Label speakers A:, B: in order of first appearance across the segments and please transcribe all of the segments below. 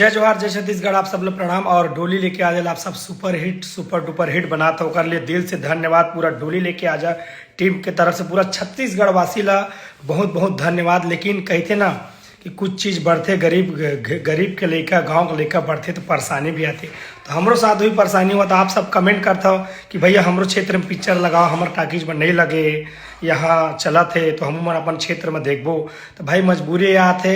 A: जय जोहार जय छत्तीसगढ़। आप सब लोग प्रणाम। और डोली लेके आ जाए आप सब सुपर डुपर हिट बनाता होकर लिए दिल से धन्यवाद। पूरा डोली लेके आ जा टीम के तरफ से पूरा छत्तीसगढ़ वासी ला बहुत बहुत धन्यवाद। लेकिन कहते ना कि कुछ चीज़ बढ़ते गरीब के लेकर गांव के लेकर बढ़ते तो परेशानी भी आती। तो हमरो साथ हुई परेशानी हुआ तो आप सब कमेंट करता हो कि भैया हमरो क्षेत्र में पिक्चर लगाओ, हमारे टाकीज में नहीं लगे, यहाँ चला थे तो हम मन अपन क्षेत्र में देखबो। तो भाई मजबूरी यहाँ थे,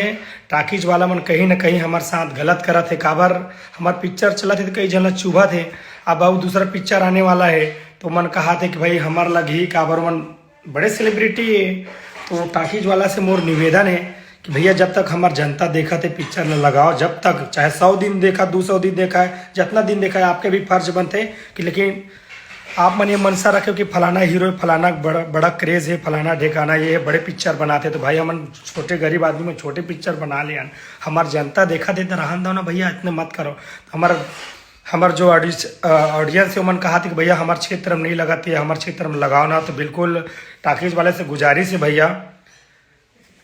A: टाकीज वाला मन कहीं ना कहीं हमारे साथ गलत करा थे। काबर हमारे पिक्चर चला थे तो कई जन चूहा थे। अब अब दूसरा पिक्चर आने वाला है तो मन कहा थे कि भाई हमारे लगी काबर मन बड़े सेलिब्रिटी है। तो टाकीज वाला से मोर निवेदन है कि भैया जब तक हमार जनता देखा थे पिक्चर न लगाओ, जब तक चाहे 100 दिन देखा 200 दिन देखा है, जितना दिन देखा है आपके भी फर्ज बनते कि लेकिन आप मन ये मनसा रखे कि फलाना हीरो फलाना बड़ा क्रेज है, फलाना ढेकाना ये बड़े पिक्चर बनाते। तो भाई हम छोटे गरीब आदमी में छोटे पिक्चर बना ले, हमार जनता देखा थे तो रहन दो ना भैया, इतने मत करो। हमार जो ऑडियंस है मन कहा था कि भैया हमारे क्षेत्र में नहीं लगाती है, हमारे क्षेत्र में लगाओ ना। तो बिल्कुल टाकीज वाले से गुजारिश है भैया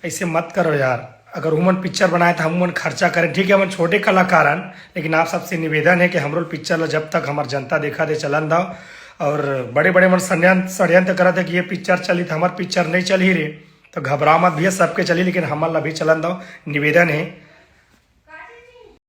A: ऐसे मत करो यार। अगर हुमन पिक्चर बनाए तो हम खर्चा करें, ठीक है हम छोटे कलाकार हैं, लेकिन आप सबसे निवेदन है कि हमरो पिक्चर जब तक हमार जनता देखा दे चलन दो। और बड़े बड़े मन षड्यंत्र करा थे कि ये पिक्चर चली तो हमार पिक्चर नहीं चल ही रही, तो घबराओ मत भैया, सबके चली लेकिन हमारा भी चलन दो। निवेदन है